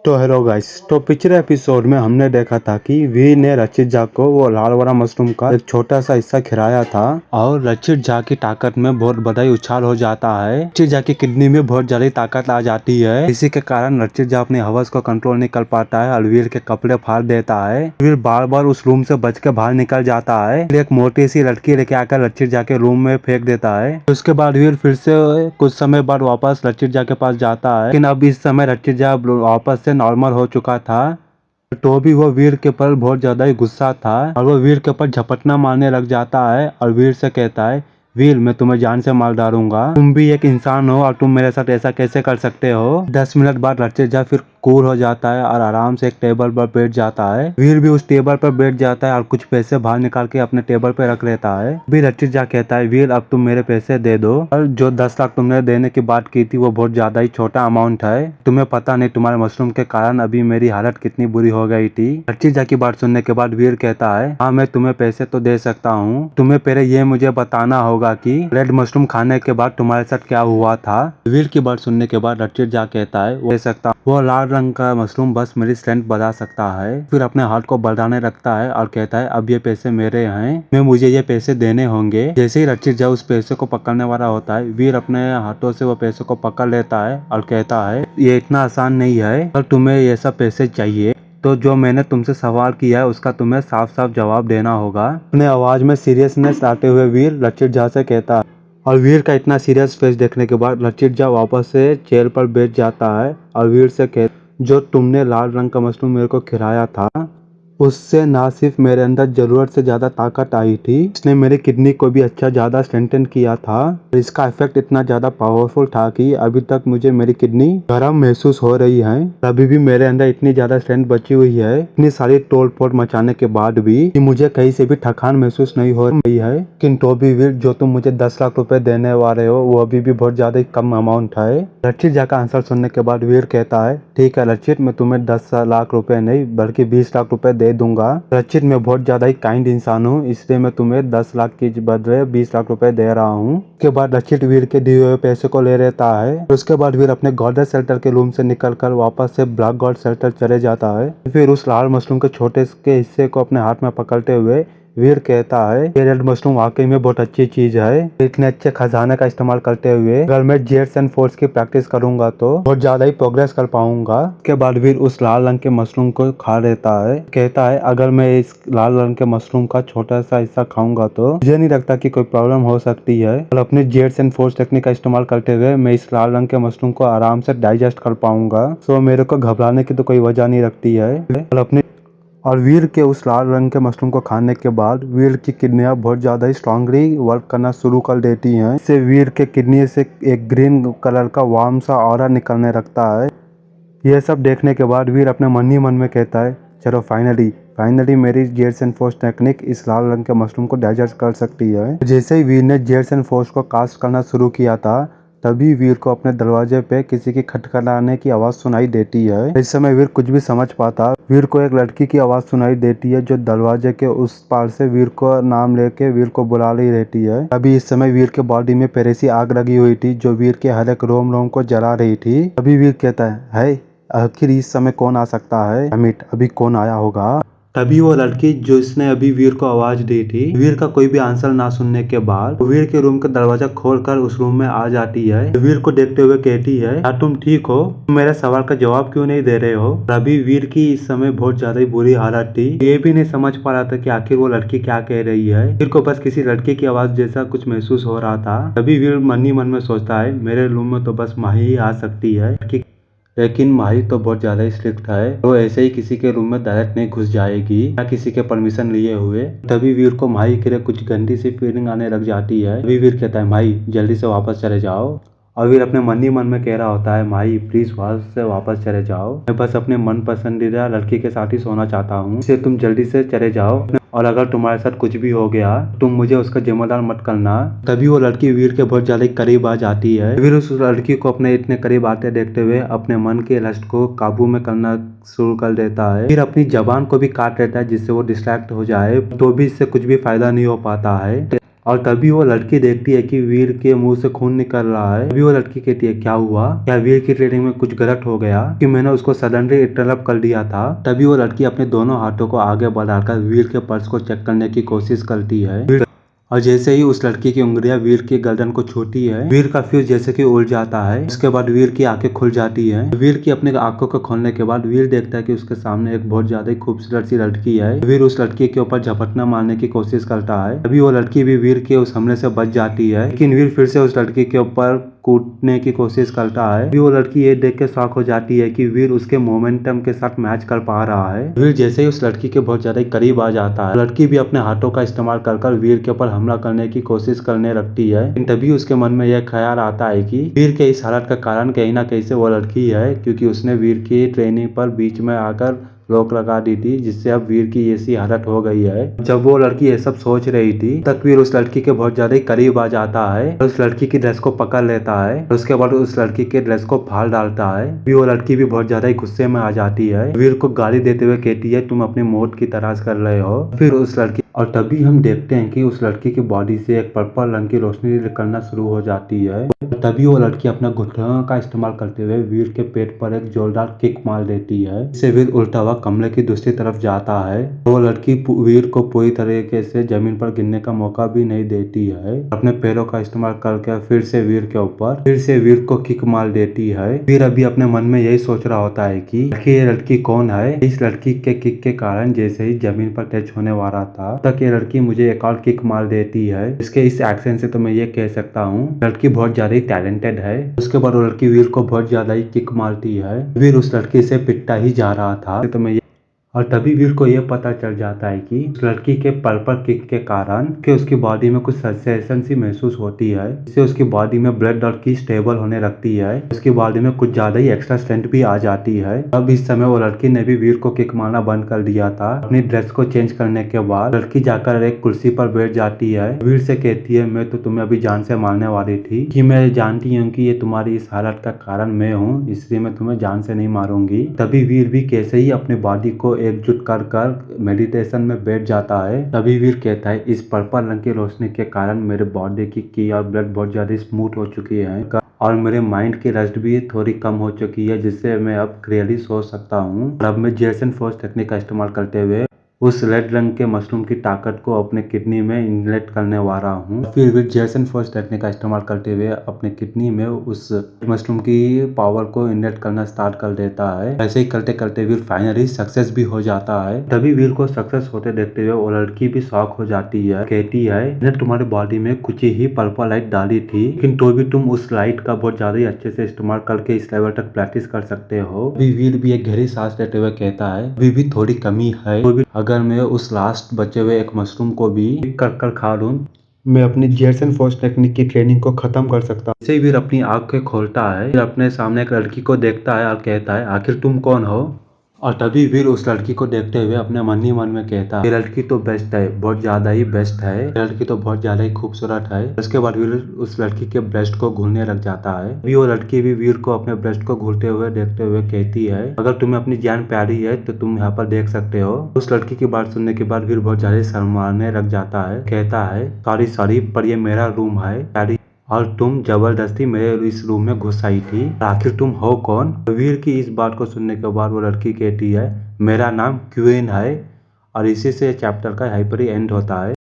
तो hello guys, तो पिछले एपिसोड में हमने देखा था कि वी ने रचित झा को वो लाल वाला मशरूम का एक छोटा सा हिस्सा खिलाया था और रचित झा की ताकत में बहुत बड़ा ही उछाल हो जाता है। रचित झा की किडनी में बहुत ज्यादा ताकत आ जाती है। इसी के कारण रचित झा अपने हवस को कंट्रोल नहीं कर पाता है और वीर के कपड़े फाड़ देता है। वीर बार बार उस रूम से बच के बाहर निकल जाता है। फिर एक मोटी सी लड़की लेके आकर रचित झा के रूम में फेंक देता है। उसके बाद वीर फिर से कुछ समय बाद वापस रचित झा के पास जाता है, लेकिन अब इस समय रचित झा वापस से नॉर्मल हो चुका था। तो भी वो वीर के ऊपर बहुत ज्यादा ही गुस्सा था और वो वीर के ऊपर झपटना मारने लग जाता है और वीर से कहता है, वीर मैं तुम्हें जान से मार डालूंगा। तुम भी एक इंसान हो और तुम मेरे साथ ऐसा कैसे कर सकते हो। 10 मिनट बाद रचित झा फिर कूल हो जाता है और आराम से एक टेबल पर बैठ जाता है। वीर भी उस टेबल पर बैठ जाता है और कुछ पैसे बाहर निकाल के अपने टेबल पे रख लेता है। भी रचित झा कहता है, वीर अब तुम मेरे पैसे दे दो और जो 10 लाख तुमने देने की बात की थी वो बहुत ज्यादा ही छोटा अमाउंट है। तुम्हें पता नहीं तुम्हारे मशरूम के कारण अभी मेरी हालत कितनी बुरी हो गई थी। रचित झा की बात सुनने के बाद वीर कहता है, हाँ मैं तुम्हें पैसे तो दे सकता हूँ, तुम्हें पहले ये मुझे बताना होगा कि रेड मशरूम खाने के बाद तुम्हारे साथ क्या हुआ था। वीर की बात सुनने के बाद रचित झा कहता है, वो दे सकता, वो लाल रंग का मशरूम बस मेरी स्ट्रेंथ बढ़ा सकता है। फिर अपने हाथ को बढ़ाने रखता है और कहता है, अब ये पैसे मेरे हैं, मैं मुझे ये पैसे देने होंगे। जैसे ही रचित झा उस पैसे को पकड़ने वाला होता है, वीर अपने हाथों से वो पैसे को पकड़ लेता है और कहता है, ये इतना आसान नहीं है और तुम्हें ये सब पैसे चाहिए तो जो मैंने तुमसे सवाल किया है उसका तुम्हें साफ साफ जवाब देना होगा। अपने आवाज में सीरियसनेस लाते हुए वीर रचित झा से कहता है और वीर का इतना सीरियस फेस देखने के बाद रचित झा वापस से चेयर पर बैठ जाता है और वीर से कहता, जो तुमने लाल रंग का मशरूम मेरे को खिलाया था उससे ना सिर्फ मेरे अंदर जरूरत से ज्यादा ताकत आई थी, इसने मेरी किडनी को भी अच्छा ज्यादा स्ट्रेंथन किया था। इसका इफेक्ट इतना ज्यादा पावरफुल था कि अभी तक मुझे मेरी किडनी गर्म महसूस हो रही है। अभी भी मेरे अंदर इतनी ज्यादा स्ट्रेंथ बची हुई है, इतनी सारी तोड़ फोड़ मचाने के बाद भी कि मुझे कहीं से भी थकान महसूस नहीं हो रही है। लेकिन तो भी वीर जो तुम मुझे 10 लाख रुपए देने वाले हो वो अभी भी बहुत ज्यादा कम अमाउंट है। रचित झा का आंसर सुनने के बाद वीर कहता है, ठीक है रचित, मैं तुम्हें 10 लाख रुपए नहीं बल्कि 20 लाख रुपए दे दूंगा। रचित मैं बहुत ज्यादा ही काइंड इंसान हूँ, इसलिए मैं तुम्हें 10 लाख के बदले 20 लाख रुपए दे रहा हूँ। उसके बाद रचित वीर के दिए हुए पैसे को ले लेता है। उसके बाद वीर अपने गॉडेस शेल्टर के रूम से निकलकर वापस से ब्लैक गॉड शेल्टर चले जाता है। फिर उस लाल मशरूम के छोटे के हिस्से को अपने हाथ में पकड़ते हुए वीर कहता है, ये रेड मशरूम वाकई में बहुत अच्छी चीज है। इतने अच्छे खजाने का इस्तेमाल करते हुए अगर मैं जेट्स एंड फोर्स की प्रैक्टिस करूंगा तो बहुत ज्यादा ही प्रोग्रेस कर पाऊंगा। उसके बाद वीर उस लाल रंग के मशरूम को खा लेता है। कहता है, अगर मैं इस लाल रंग के मशरूम का छोटा सा हिस्सा खाऊंगा तो मुझे नहीं लगता कि कोई प्रॉब्लम हो सकती है और अपने जेट्स एंड फोर्स टेक्निक का इस्तेमाल करते हुए मैं इस लाल रंग के मशरूम को आराम से डाइजेस्ट कर पाऊंगा। सो मेरे को घबराने की तो कोई वजह नहीं रखती है। और वीर के उस लाल रंग के मशरूम को खाने के बाद वीर की किडनियां बहुत ज़्यादा ही स्ट्रांगली वर्क करना शुरू कर देती हैं। इससे वीर के किडनी से एक ग्रीन कलर का वार्म सा ऑरा निकलने लगता है। यह सब देखने के बाद वीर अपने मन ही मन में कहता है, चलो फाइनली मेरी जेट्स एंड फोर्स टेक्निक इस लाल रंग के मशरूम को डाइजेस्ट कर सकती है। जैसे ही वीर ने जेट्स एंड फोर्स को कास्ट करना शुरू किया था तभी वीर को अपने दरवाजे पे किसी की खटखटाने की आवाज सुनाई देती है। इस समय वीर कुछ भी समझ पाता, वीर को एक लड़की की आवाज सुनाई देती है जो दरवाजे के उस पार से वीर को नाम लेके वीर को बुला रही रहती है। अभी इस समय वीर के बॉडी में पहले से आग लगी हुई थी जो वीर के हर एक रोम रोम को जला रही थी। अभी वीर कहता है, आखिर इस समय कौन आ सकता है, अमित अभी कौन आया होगा। तभी वो लड़की जो इसने अभी वीर को आवाज दी थी, वीर का कोई भी आंसर ना सुनने के बाद वीर के रूम का दरवाजा खोलकर उस रूम में आ जाती है। वीर को देखते हुए कहती है, क्या तुम ठीक हो, तुम मेरे सवाल का जवाब क्यों नहीं दे रहे हो। तभी वीर की इस समय बहुत ज्यादा ही बुरी हालत थी, ये भी नहीं समझ पा रहा था कि आखिर वो लड़की क्या कह रही है। वीर को बस किसी लड़की की आवाज जैसा कुछ महसूस हो रहा था। तभी वीर मन ही मन में सोचता है, मेरे रूम में तो बस माही ही आ सकती है, लेकिन माही तो बहुत ज्यादा ही स्ट्रिक्ट है, वो ऐसे ही किसी के रूम में डायरेक्ट नहीं घुस जाएगी या किसी के परमिशन लिए हुए। तभी वीर को माही के लिए कुछ गंदी सी फीलिंग आने लग जाती है। तभी वीर कहता है, माही जल्दी से वापस चले जाओ। और वीर अपने मन ही मन में कह रहा होता है, माही प्लीज वहां से वापस चले जाओ, मैं बस अपने मन पसंदीदा लड़की के साथ ही सोना चाहता हूँ, इसलिए तुम जल्दी से चले जाओ और अगर तुम्हारे साथ कुछ भी हो गया तुम मुझे उसका जिम्मेदार मत करना। तभी वो लड़की वीर के बहुत ज्यादा करीब आ जाती है। वीर उस लड़की को अपने इतने करीब आते देखते हुए अपने मन के लस्ट को काबू में करना शुरू कर देता है। फिर अपनी जबान को भी काट लेता है जिससे वो डिस्ट्रैक्ट हो जाए, तो भी इससे कुछ भी फायदा नहीं हो पाता है। और तभी वो लड़की देखती है कि वीर के मुंह से खून निकल रहा है। तभी वो लड़की कहती है क्या हुआ, क्या वीर की ट्रेनिंग में कुछ गलत हो गया कि मैंने उसको सडनली इंटरप्ट कर दिया था। तभी वो लड़की अपने दोनों हाथों को आगे बढ़ाकर वीर के पर्स को चेक करने की कोशिश करती है। और जैसे ही उस लड़की की उंगलियां वीर की गर्दन को छूती है, वीर का फ्यूज जैसे कि उड़ जाता है। उसके बाद वीर की आंखें खुल जाती है। वीर की अपने आंखों को खोलने के बाद वीर देखता है कि उसके सामने एक बहुत ज्यादा खूबसूरत सी लड़की है। वीर उस लड़की के ऊपर झपटना मारने की कोशिश करता है। अभी वो लड़की भी वीर के उस हमले से बच जाती है, लेकिन वीर फिर से उस लड़की के ऊपर कूदने की कोशिश करता है। अभी वो लड़की ये देख के शॉक हो जाती है कि वीर उसके मोमेंटम के साथ मैच कर पा रहा है। वीर जैसे ही उस लड़की के बहुत ज्यादा करीब आ जाता है, लड़की भी अपने हाथों का इस्तेमाल कर वीर के ऊपर हमला करने की कोशिश करने लगती है। लेकिन तभी उसके मन में यह ख्याल आता है कि वीर के इस हालत का कारण कहीं ना कहीं से वो लड़की है, क्योंकि उसने वीर की ट्रेनिंग पर बीच में आकर रोक लगा दी थी, जिससे अब वीर की ऐसी हालत हो गई है। जब वो लड़की ये सब सोच रही थी, तक वीर उस लड़की के बहुत ज्यादा करीब आ जाता है और उस लड़की की ड्रेस को पकड़ लेता है। उसके बाद उस लड़की के ड्रेस को फाड़ डालता है। भी वो लड़की भी बहुत ज्यादा गुस्से में आ जाती है। वीर को गाली देते हुए कहती है तुम अपनी मौत की तलाश कर रहे हो। फिर उस लड़की और तभी हम देखते हैं कि उस लड़की की बॉडी से एक पर्पल रंग की रोशनी निकलना शुरू हो जाती है। तभी वो लड़की अपना घुटनों का इस्तेमाल करते हुए वीर के पेट पर एक जोरदार किक मार देती है। इससे वीर उल्टा हुआ कमरे की दूसरी तरफ जाता है। वो लड़की वीर को पूरी तरीके से जमीन पर गिरने का मौका भी नहीं देती है। अपने पैरों का इस्तेमाल करके फिर से वीर को किक मार देती है। वीर अभी अपने मन में यही सोच रहा होता है कि ये लड़की कौन है। इस लड़की के किक के कारण जैसे ही जमीन पर टच होने वाला था, तक ये लड़की मुझे एक और किक मार देती है। इसके इस एक्शन से तो मैं ये कह सकता हूँ लड़की बहुत ज्यादा ही टैलेंटेड है। उसके बाद वो लड़की वीर को बहुत ज्यादा ही किक मारती है। वीर उस लड़की से पिटता ही जा रहा था, तो मैं और तभी वीर को यह पता चल जाता है कि उस लड़की के पर्पल किक के कारण कि उसकी बॉडी में कुछ सेंसेशन सी महसूस होती है, जिससे उसकी बॉडी में ब्लड और की स्टेबल होने लगती है। उसकी बॉडी में कुछ ज्यादा ही एक्स्ट्रा स्ट्रेंथ भी आ जाती है। अब इस समय वो लड़की ने भी वीर को किक मारना बंद कर दिया था। अपनी ड्रेस को चेंज करने के बाद लड़की जाकर एक कुर्सी पर बैठ जाती है। वीर से कहती है मैं तो तुम्हें अभी जान से मारने वाली थी, कि मैं जानती हूँ कि ये तुम्हारी इस हालत का कारण मैं हूँ, इसलिए मैं तुम्हें जान से नहीं मारूंगी। तभी वीर भी कैसे ही अपनी बॉडी को एकजुट कर मेडिटेशन में बैठ जाता है। तभी वीर कहता है इस पर्पल रंग की रोशनी के कारण मेरे बॉडी की और ब्लड बहुत ज्यादा स्मूथ हो चुकी है और मेरे माइंड की रस्ट भी थोड़ी कम हो चुकी है, जिससे मैं अब क्लियरली सोच सकता हूँ। अब मैं जेसन फोर्स टेक्निक का इस्तेमाल करते हुए उस रेड रंग के मशरूम की ताकत को अपने किडनी में इंजेक्ट करने वाला हूँ। फिर भी जेसन फोर्स टेक्निक का इस्तेमाल करते हुए अपने किडनी में उस मशरूम की पावर को इंजेक्ट करना स्टार्ट कर देता है। ऐसे ही करते करते वीर फाइनली सक्सेस भी हो जाता है। तभी वीर को सक्सेस होते देखते हुए वो लड़की भी शॉक हो जाती है। कहती है मैंने तुम्हारी बॉडी में कुछ ही पर्पल लाइट डाली थी, लेकिन तो भी तुम उस लाइट का बहुत ज्यादा ही अच्छे से इस्तेमाल करके इस लेवल तक प्रैक्टिस कर सकते हो। अभी वीर भी एक गहरी सांस लेते हुए कहता है अभी भी थोड़ी कमी है, तो भी अगर मैं उस लास्ट बचे हुए एक मशरूम को भी कर खा लूं, मैं अपनी जेसन फोर्स टेक्निक की ट्रेनिंग को खत्म कर सकता हूं। इसे वीर अपनी आंखें खोलता है, फिर अपने सामने एक लड़की को देखता है और कहता है आखिर तुम कौन हो। और तभी वीर उस लड़की को देखते हुए अपने मन ही मन में कहता है ये लड़की तो बेस्ट है, बहुत ज्यादा ही बेस्ट है, ये लड़की तो बहुत ज्यादा ही खूबसूरत है। उसके बाद वीर उस लड़की के ब्रेस्ट को घूरने लग जाता है। अभी वो लड़की भी वीर को अपने ब्रेस्ट को घूरते हुए देखते हुए कहती है अगर तुम्हें अपनी जान प्यारी है तो तुम यहाँ पर देख सकते हो। उस लड़की की बात सुनने के बाद वीर बहुत ज्यादा शर्माने लग जाता है। कहता है सॉरी सॉरी पर ये मेरा रूम है प्यारी, और तुम जबरदस्ती मेरे इस रूम में घुस आई थी, आखिर तुम हो कौन। वीर की इस बात को सुनने के बाद वो लड़की कहती है मेरा नाम क्वीन है। और इसी से चैप्टर का यहीं पर ही एंड होता है।